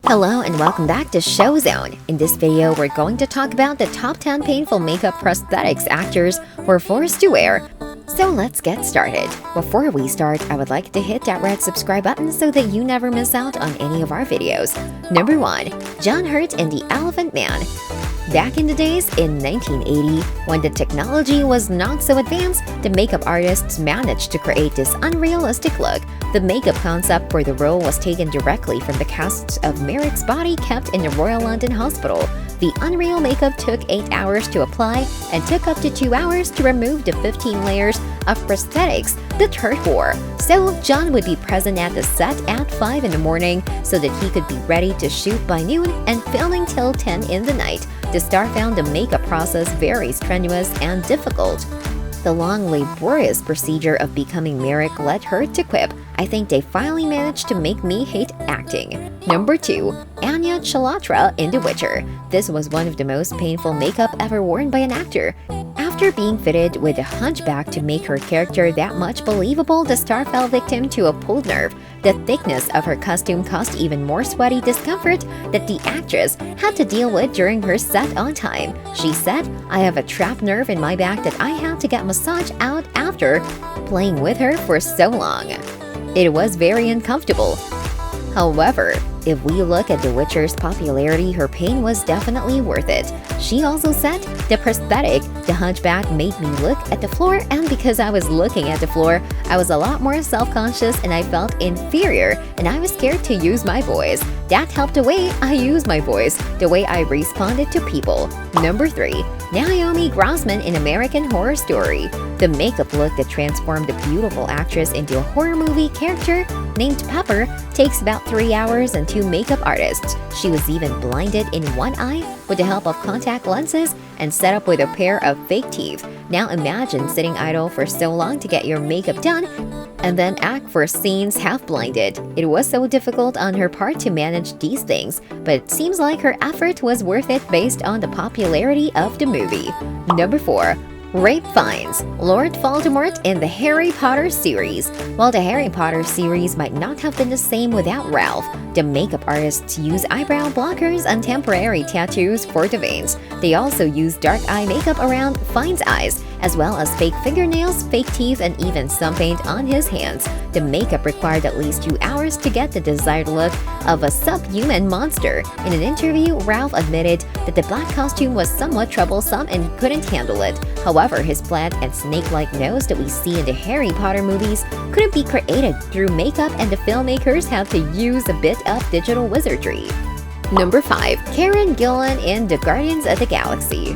Hello and welcome back to Show Zone. In this video, we're going to talk about the top 10 painful makeup prosthetics actors were forced to wear. So let's get started. Before we start, I would like to hit that red subscribe button so that you never miss out on any of our videos. Number 1. John Hurt and the Elephant Man. Back in the days in 1980, when the technology was not so advanced, the makeup artists managed to create this unrealistic look. The makeup concept for the role was taken directly from the casts of Merrick's body kept in the Royal London Hospital. The unreal makeup took 8 hours to apply and took up to 2 hours to remove the 15 layers of prosthetics that Hurt wore. So John would be present at the set at 5 in the morning so that he could be ready to shoot by noon and filming till 10 in the night. The star found the makeup process very strenuous and difficult. The long, laborious procedure of becoming Merrick led her to quip, "I think they finally managed to make me hate acting." Number 2. Anya Chalotra in The Witcher. This was one of the most painful makeup ever worn by an actor. After being fitted with a hunchback to make her character that much believable, the star fell victim to a pulled nerve. The thickness of her costume caused even more sweaty discomfort that the actress had to deal with during her set on time. She said, "I have a trapped nerve in my back that I had to get massaged out after playing with her for so long. It was very uncomfortable." However, if we look at The Witcher's popularity, her pain was definitely worth it. She also said, "The prosthetic, the hunchback, made me look at the floor, and because I was looking at the floor, I was a lot more self-conscious and I felt inferior and I was scared to use my voice. That helped the way I use my voice, the way I responded to people." Number 3. Naomi Grossman in American Horror Story. The makeup look that transformed the beautiful actress into a horror movie character named Pepper takes about 3 hours and 2 makeup artists. She was even blinded in one eye with the help of contact lenses and set up with a pair of fake teeth. Now imagine sitting idle for so long to get your makeup done and then act for scenes half blinded. It was so difficult on her part to manage these things, but it seems like her effort was worth it based on the popularity of the movie. Number 4. Ralph Fiennes, Lord Voldemort in the Harry Potter series. While the Harry Potter series might not have been the same without Ralph, the makeup artists use eyebrow blockers and temporary tattoos for the veins. They also use dark eye makeup around Fiennes' eyes, as well as fake fingernails, fake teeth, and even some paint on his hands. The makeup required at least 2 hours to get the desired look of a subhuman monster. In an interview, Ralph admitted that the black costume was somewhat troublesome and couldn't handle it. However, his plant and snake-like nose that we see in the Harry Potter movies couldn't be created through makeup, and the filmmakers had to use a bit of digital wizardry. Number 5. Karen Gillan in The Guardians of the Galaxy.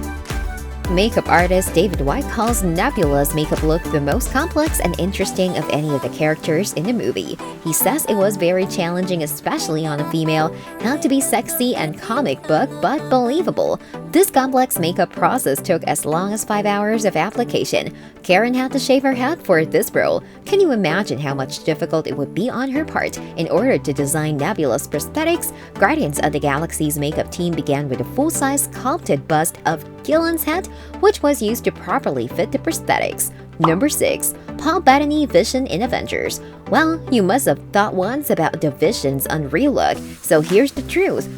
Makeup artist David White calls Nebula's makeup look the most complex and interesting of any of the characters in the movie. He says it was very challenging, especially on a female, had to be sexy and comic book but believable. This complex makeup process took as long as 5 hours of application. Karen had to shave her head for this role. Can you imagine how much difficult it would be on her part? In order to design Nebula's prosthetics, Guardians of the Galaxy's makeup team began with a full-size sculpted bust of Gillan's head, which was used to properly fit the prosthetics. Number 6. Paul Bettany Vision in Avengers. Well, you must have thought once about the Vision's unreal look, so here's the truth.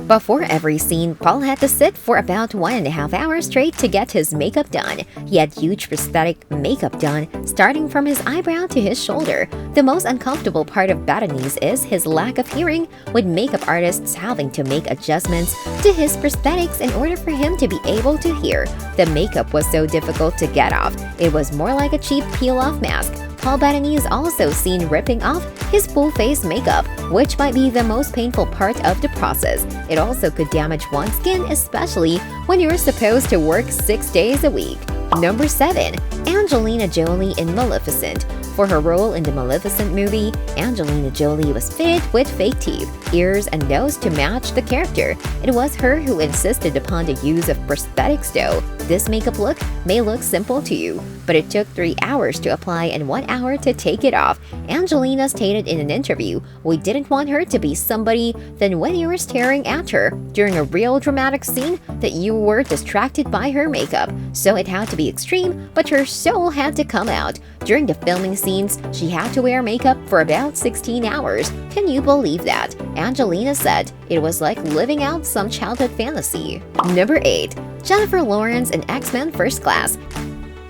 Before every scene, Paul had to sit for about 1.5 hours straight to get his makeup done. He had huge prosthetic makeup done, starting from his eyebrow to his shoulder. The most uncomfortable part of Bettany's is his lack of hearing, with makeup artists having to make adjustments to his prosthetics in order for him to be able to hear. The makeup was so difficult to get off, it was more like a cheap peel-off mask. Paul Bettany is also seen ripping off his full-face makeup, which might be the most painful part of the process. It also could damage one's skin, especially when you're supposed to work 6 days a week. Number 7. Angelina Jolie in Maleficent. For her role in the Maleficent movie, Angelina Jolie was fitted with fake teeth, ears, and nose to match the character. It was her who insisted upon the use of prosthetics though. This makeup look may look simple to you, but it took 3 hours to apply and 1 hour to take it off. Angelina stated in an interview, "We didn't want her to be somebody then when you were staring at her during a real dramatic scene that you were distracted by her makeup. So it had to be extreme, but her soul had to come out. During the filming scenes, she had to wear makeup for about 16 hours. Can you believe that?" Angelina said it was like living out some childhood fantasy. Number 8. Jennifer Lawrence in X-Men First Class.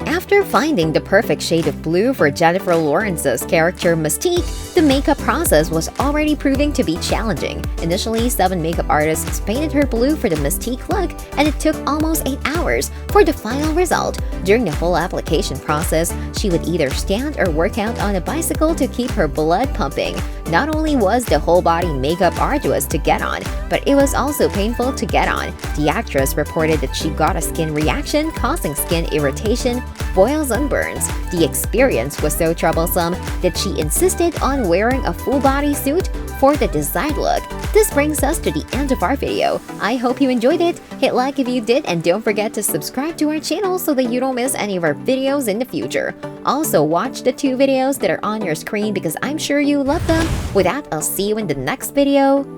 After finding the perfect shade of blue for Jennifer Lawrence's character Mystique, the makeup process was already proving to be challenging. Initially, 7 makeup artists painted her blue for the Mystique look, and it took almost 8 hours for the final result. During the whole application process, she would either stand or work out on a bicycle to keep her blood pumping. Not only was the whole body makeup arduous to get on, but it was also painful to get on. The actress reported that she got a skin reaction causing skin irritation, boils and burns. The experience was so troublesome that she insisted on wearing a full body suit for the desired look. This brings us to the end of our video. I hope you enjoyed it. Hit like if you did, and don't forget to subscribe to our channel so that you don't miss any of our videos in the future. Also, watch the 2 videos that are on your screen because I'm sure you love them. With that, I'll see you in the next video.